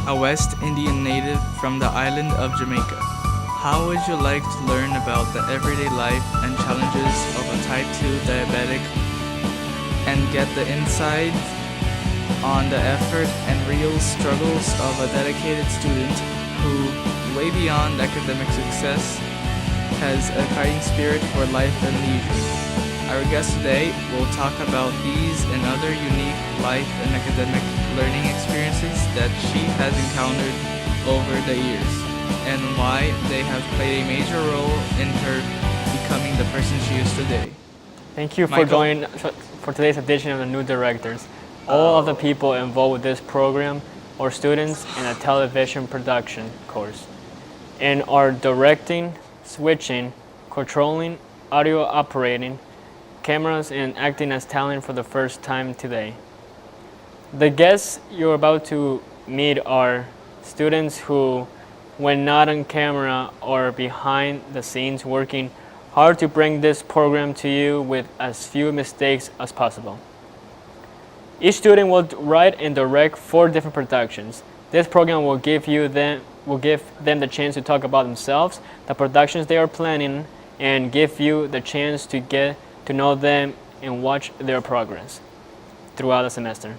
a West Indian native from the island of Jamaica. How would you like to learn about the everyday life and challenges of a type 2 diabetic and get the insight on the effort and real struggles of a dedicated student who, way beyond academic success, has a fighting spirit for life and leisure? Our guest today will talk about these and other unique life and academic learning experiences that she has encountered over the years, and why they have played a major role in her becoming the person she is today. Thank you for Michael? joining for today's edition of the New Directors. All of the people involved with this program are students in a television production course and are directing, switching, controlling, audio operating, cameras, and acting as talent for the first time today. The guests you're about to meet are students who, when not on camera, are behind the scenes working hard to bring this program to you with as few mistakes as possible. Each student will write and direct 4 different productions. This program will give them the chance to talk about themselves, the productions they are planning, and give you the chance to get to know them and watch their progress throughout the semester.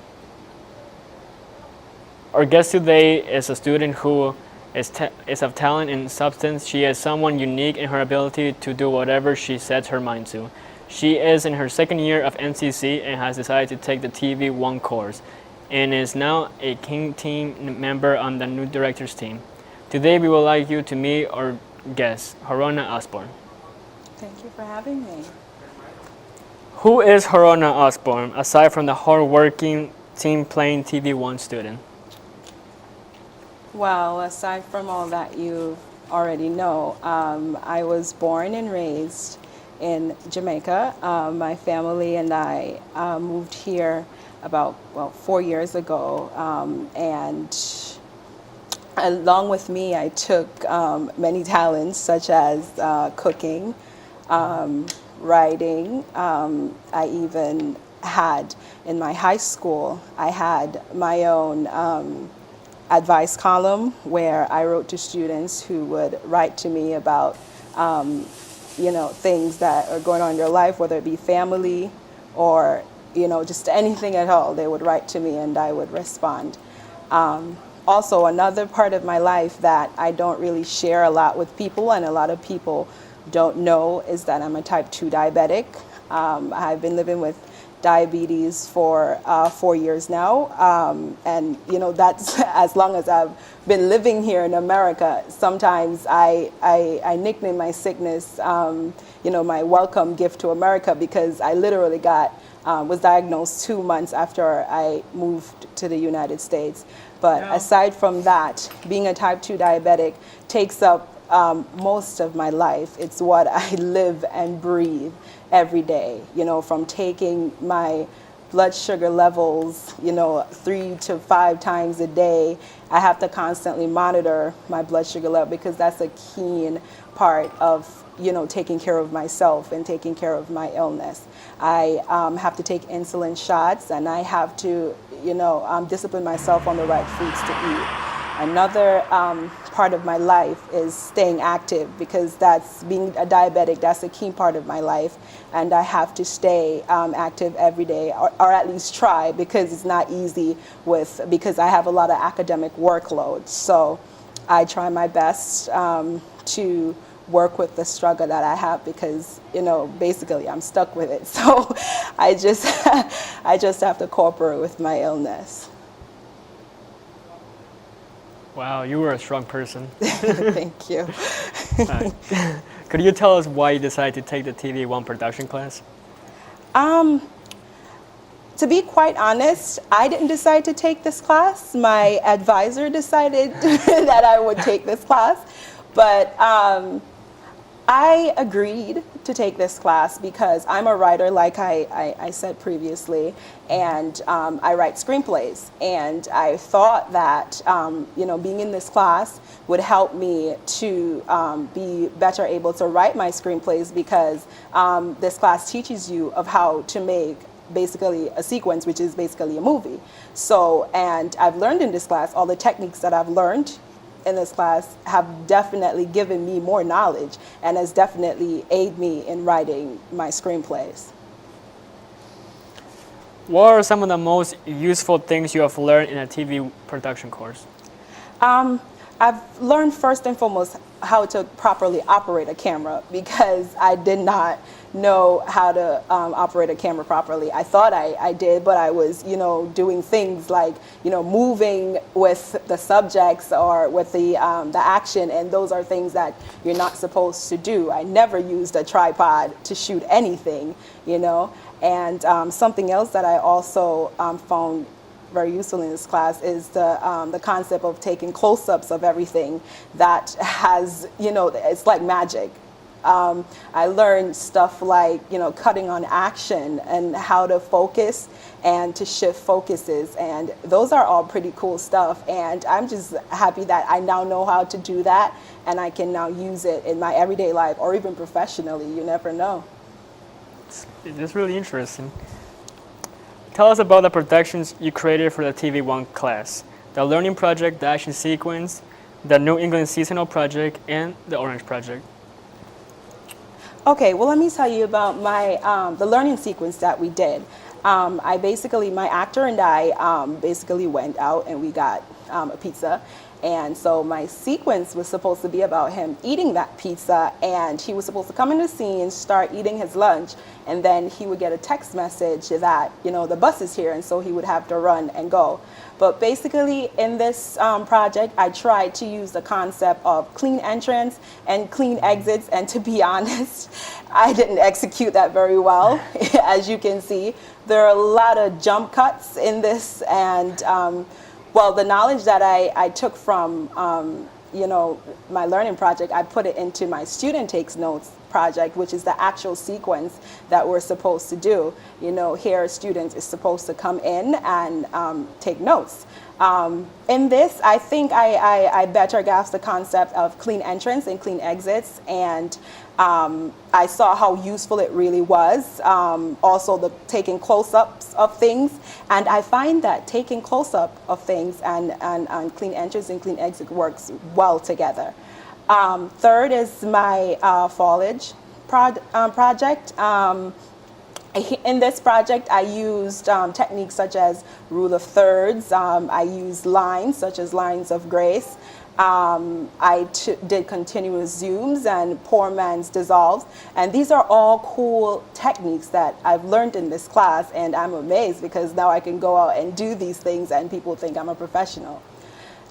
Our guest today is a student who is of talent and substance. She is someone unique in her ability to do whatever she sets her mind to. She is in her 2nd year of NCC and has decided to take the TV1 course and is now a King team member on the New Directors team. Today we would like you to meet our guest, Harona Osborne. Thank you for having me. Who is Harona Osborne, aside from the hard-working, team-playing TV1 student? Well, aside from all that you already know, I was born and raised in Jamaica. My family and I moved here about 4 years ago, and along with me, I took many talents such as cooking, writing. I even had, in my high school, I had my own advice column where I wrote to students who would write to me about things that are going on in their life, whether it be family or just anything at all. They would write to me and I would respond. Also, another part of my life that I don't really share a lot with people, and a lot of people don't know, is that I'm a type 2 diabetic. I've been living with diabetes for 4 years now, and that's as long as I've been living here in America. Sometimes I nickname my sickness my welcome gift to America, because I literally was diagnosed 2 months after I moved to the United States. But aside from that, being a type 2 diabetic takes up most of my life. It's what I live and breathe every day, from taking my blood sugar levels, 3 to 5 times a day. I have to constantly monitor my blood sugar level, because that's a keen part of taking care of myself and taking care of my illness. I have to take insulin shots, and I have to discipline myself on the right foods to eat. Another part of my life is staying active, because that's being a diabetic. That's a key part of my life, and I have to stay active every day, or at least try, because it's not easy because I have a lot of academic workload. So I try my best to work with the struggle that I have, because basically I'm stuck with it. So I just have to cooperate with my illness. Wow, you were a strong person. Thank you. Could you tell us why you decided to take the TV1 production class? To be quite honest, I didn't decide to take this class. My advisor decided that I would take this class. But I agreed to take this class because I'm a writer, like I said previously, and I write screenplays. And I thought that being in this class would help me to be better able to write my screenplays, because this class teaches you of how to make basically a sequence, which is basically a movie. So, and I've learned in this class, all the techniques that I've learned in this class have definitely given me more knowledge and has definitely aided me in writing my screenplays. What are some of the most useful things you have learned in a TV production course? I've learned first and foremost how to properly operate a camera, because I did not know how to operate a camera properly. I thought I did, but I was, doing things like, moving with the subjects or with the action, and those are things that you're not supposed to do. I never used a tripod to shoot anything, And something else that I also found very useful in this class is the concept of taking close-ups of everything that has, it's like magic. I learned stuff like, cutting on action and how to focus and to shift focuses. And those are all pretty cool stuff. And I'm just happy that I now know how to do that, and I can now use it in my everyday life or even professionally. You never know. It's really interesting. Tell us about the productions you created for the TV1 class, the Learning Project, the Action Sequence, the New England Seasonal Project, and the Orange Project. Okay, well, let me tell you about my the learning sequence that we did. My actor and I basically went out and we got a pizza. And so my sequence was supposed to be about him eating that pizza, and he was supposed to come in the scene, start eating his lunch, and then he would get a text message that, the bus is here, and so he would have to run and go. But basically in this project, I tried to use the concept of clean entrance and clean exits, and to be honest, I didn't execute that very well. As you can see, there are a lot of jump cuts in this, and the knowledge that I took from, my learning project, I put it into my student takes notes project, which is the actual sequence that we're supposed to do. Here a student is supposed to come in and take notes. In this, I think I better grasped the concept of clean entrance and clean exits, and I saw how useful it really was. Also, the taking close-ups of things, and I find that taking close-up of things and clean entrance and clean exit works well together. Third is my foliage project. In this project, I used techniques such as rule of thirds. I used lines such as lines of grace. I did continuous zooms and poor man's dissolves. And these are all cool techniques that I've learned in this class, and I'm amazed because now I can go out and do these things and people think I'm a professional.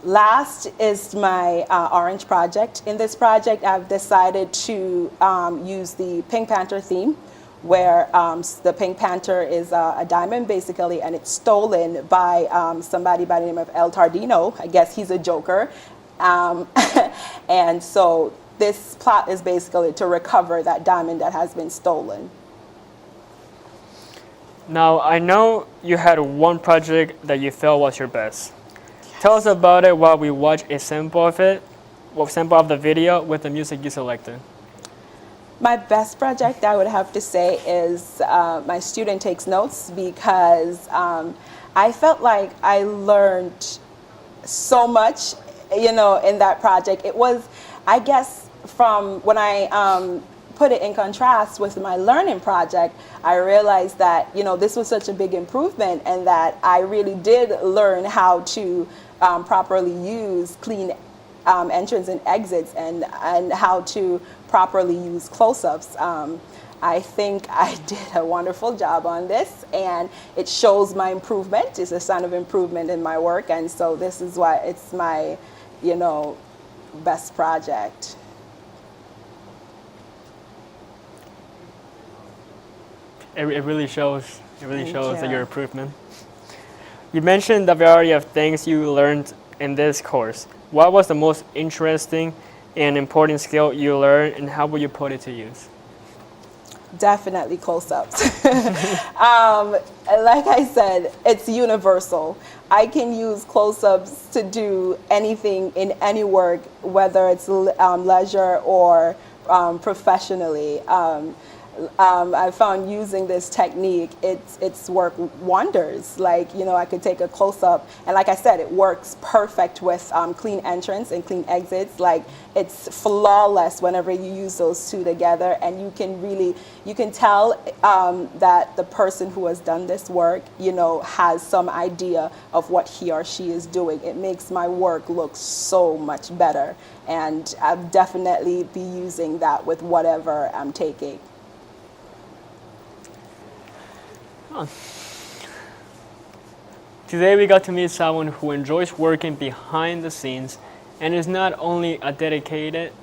Last is my Orange project. In this project, I've decided to use the Pink Panther theme, where the Pink Panther is a diamond, basically, and it's stolen by somebody by the name of El Tardino. I guess he's a joker. And so this plot is basically to recover that diamond that has been stolen. Now, I know you had one project that you felt was your best. Tell us about it while we watch a sample of it, sample of the video with the music you selected. My best project, I would have to say, is my student takes notes, because I felt like I learned so much, in that project. It was, I guess, from when I put it in contrast with my learning project, I realized that, this was such a big improvement, and that I really did learn how to properly use clean entrance and exits, and how to properly use close-ups. I think I did a wonderful job on this, and it shows my improvement. It's a sign of improvement in my work, and so this is why it's my, best project. It really shows. It really shows that your improvement. You mentioned the variety of things you learned in this course. What was the most interesting and important skill you learned, and how will you put it to use? Definitely close-ups. Like I said, it's universal. I can use close-ups to do anything in any work, whether it's leisure or professionally. I found using this technique, it's worked wonders. Like, you know, I could take a close-up, and like I said, it works perfect with clean entrance and clean exits. Like, it's flawless whenever you use those two together, and you can tell that the person who has done this work, you know, has some idea of what he or she is doing. It makes my work look so much better, and I'll definitely be using that with whatever I'm taking. Today we got to meet someone who enjoys working behind the scenes and is not only dedicated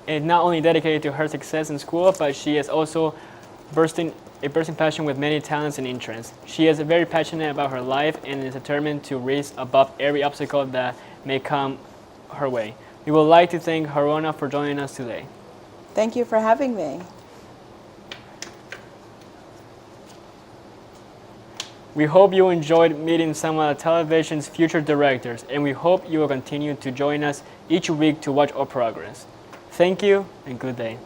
to her success in school, but she is also bursting passion with many talents and interests. She is very passionate about her life and is determined to rise above every obstacle that may come her way. We would like to thank Harona for joining us today. Thank you for having me. We hope you enjoyed meeting some of television's future directors, and we hope you will continue to join us each week to watch our progress. Thank you, and good day.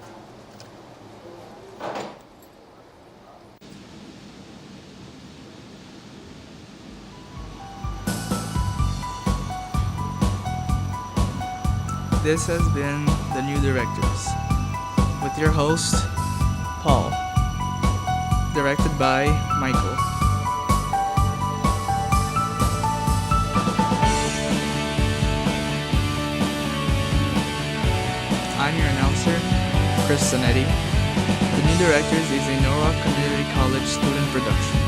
This has been The New Directors, with your host, Paul. Directed by Michael. I'm your announcer, Chris Zanetti. The New Directors is a Norwalk Community College student production.